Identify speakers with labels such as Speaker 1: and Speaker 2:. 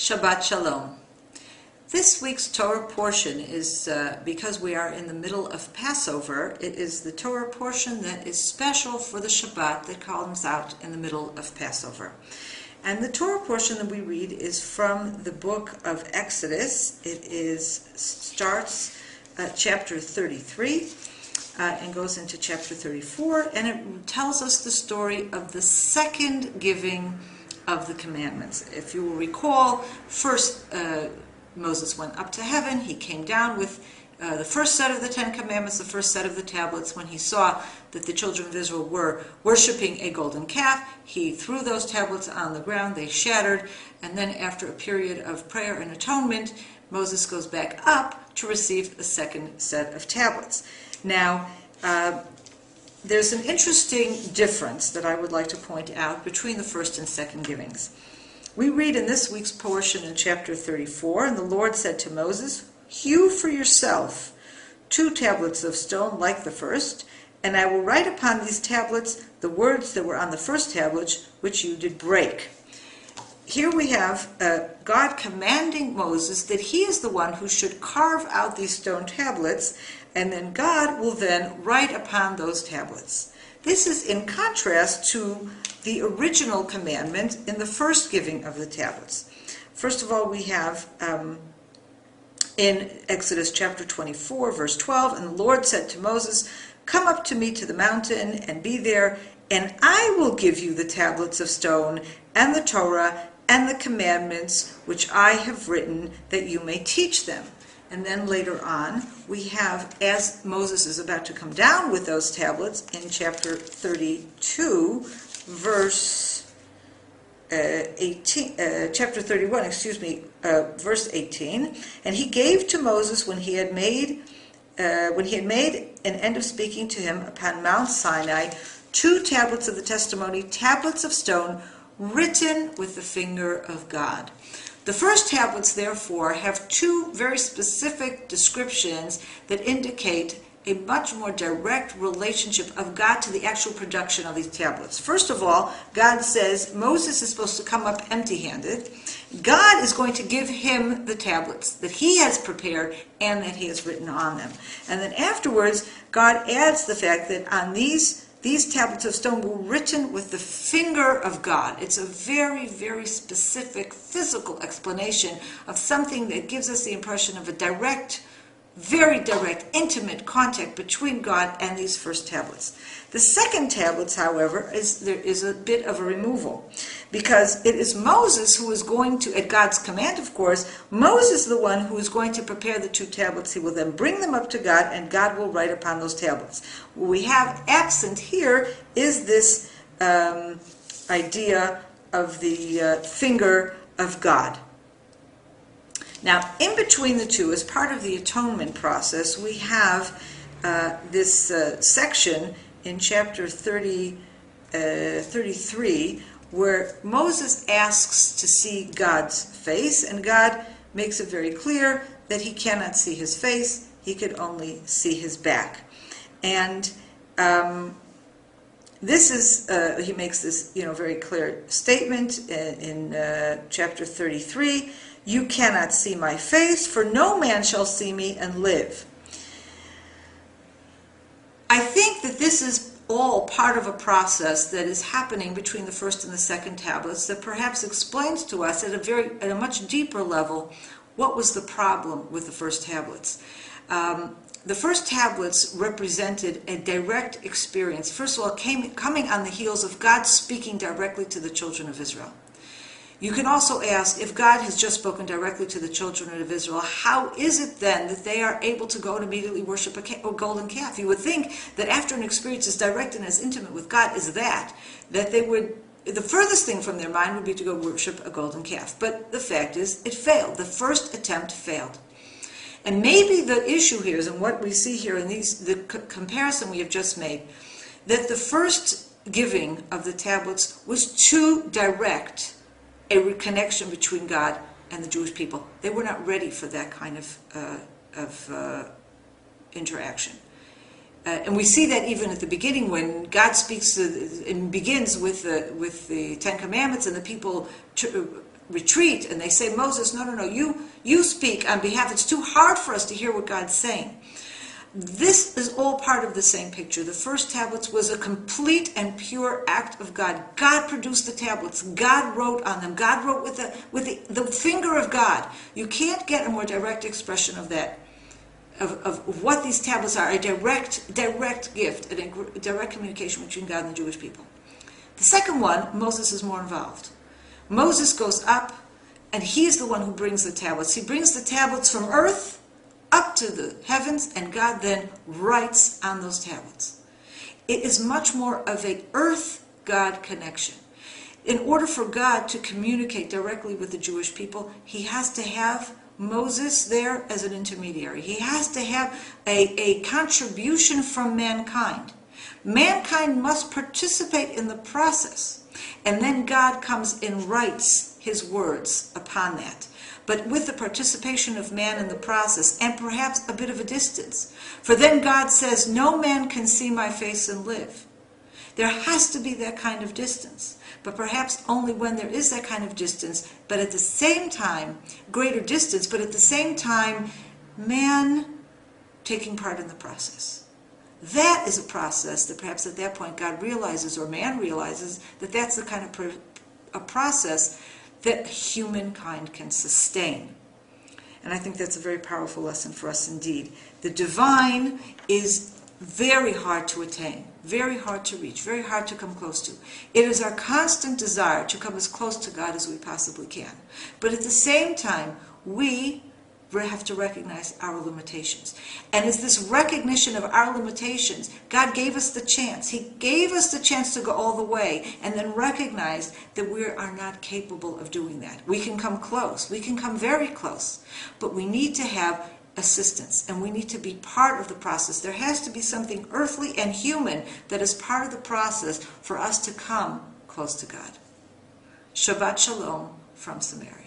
Speaker 1: Shabbat Shalom. This week's Torah portion is, because we are in the middle of Passover, it is the Torah portion that is special for the Shabbat that comes out in the middle of Passover. And the Torah portion that we read is from the book of Exodus. It starts at chapter 33 and goes into chapter 34, and it tells us the story of the second giving of the commandments. If you will recall, first Moses went up to heaven. He came down with the first set of the Ten Commandments, the first set of the tablets. When he saw that the children of Israel were worshiping a golden calf, he threw those tablets on the ground. They shattered, and then after a period of prayer and atonement, Moses goes back up to receive a second set of tablets. Now, there's an interesting difference that I would like to point out between the first and second givings. We read in this week's portion in chapter 34, "And the Lord said to Moses, Hew for yourself 2 tablets of stone like the first, and I will write upon these tablets the words that were on the first tablets, which you did break." Here we have God commanding Moses that he is the one who should carve out these stone tablets, and then God will then write upon those tablets. This is in contrast to the original commandment in the first giving of the tablets. First of all, we have in Exodus chapter 24, verse 12, "And the Lord said to Moses, Come up to me to the mountain and be there, and I will give you the tablets of stone and the Torah and the commandments which I have written, that you may teach them." And then later on, we have, as Moses is about to come down with those tablets, in chapter 32, verse 18, chapter 31, verse 18, "And he gave to Moses when he had made an end of speaking to him upon Mount Sinai 2 tablets of the testimony, tablets of stone, written with the finger of God." The first tablets, therefore, have 2 very specific descriptions that indicate a much more direct relationship of God to the actual production of these tablets. First of all, God says Moses is supposed to come up empty-handed. God is going to give him the tablets that he has prepared and that he has written on them. And then afterwards, God adds the fact that on these tablets of stone were written with the finger of God. It's a very, very specific physical explanation of something that gives us the impression of a direct, very direct, intimate contact between God and these first tablets. The second tablets, however, there is a bit of a removal, because it is Moses who is going to, at God's command, of course, Moses is the one who is going to prepare the 2 tablets. He will then bring them up to God, and God will write upon those tablets. What we have accent here is this idea of the finger of God. Now, in between the 2, as part of the atonement process, we have this section in chapter 33, where Moses asks to see God's face, and God makes it very clear that he cannot see his face, he could only see his back. And this is, he makes this very clear statement in chapter 33, "You cannot see my face, for no man shall see me and live." I think that this is all part of a process that is happening between the first and the second tablets that perhaps explains to us at a much deeper level what was the problem with the first tablets. The first tablets represented a direct experience. First of all, coming on the heels of God speaking directly to the children of Israel. You can also ask, if God has just spoken directly to the children of Israel, how is it then that they are able to go and immediately worship a golden calf? You would think that after an experience as direct and as intimate with God as that they would, the furthest thing from their mind would be to go worship a golden calf. But the fact is, it failed. The first attempt failed. And maybe the issue here is, and what we see here in the comparison we have just made, that the first giving of the tablets was too direct a connection between God and the Jewish people. They were not ready for that kind of interaction. And we see that even at the beginning when God speaks and begins with the Ten Commandments, and the people retreat and they say, Moses, no, you speak on behalf. It's too hard for us to hear what God's saying. This is all part of the same picture. The first tablets was a complete and pure act of God. God produced the tablets. God wrote on them. God wrote with the finger of God. You can't get a more direct expression of that, of what these tablets are, a direct gift, a direct communication between God and the Jewish people. The second one, Moses is more involved. Moses goes up, and he's the one who brings the tablets. He brings the tablets from earth up to the heavens, and God then writes on those tablets. It is much more of a earth-God connection. In order for God to communicate directly with the Jewish people, he has to have Moses there as an intermediary. He has to have a contribution from mankind. Mankind must participate in the process, and then God comes and writes his words upon that. But with the participation of man in the process, and perhaps a bit of a distance. For then God says, no man can see my face and live. There has to be that kind of distance. But perhaps only when there is that kind of distance, but at the same time, greater distance, but at the same time, man taking part in the process. That is a process that perhaps at that point God realizes, or man realizes, that that's the kind of a process that humankind can sustain. And I think that's a very powerful lesson for us indeed. The divine is very hard to attain, very hard to reach, very hard to come close to. It is our constant desire to come as close to God as we possibly can. But at the same time, we have to recognize our limitations. And it's this recognition of our limitations. God gave us the chance. He gave us the chance to go all the way, and then recognize that we are not capable of doing that. We can come close. We can come very close. But we need to have assistance, and we need to be part of the process. There has to be something earthly and human that is part of the process for us to come close to God. Shabbat Shalom from Samaria.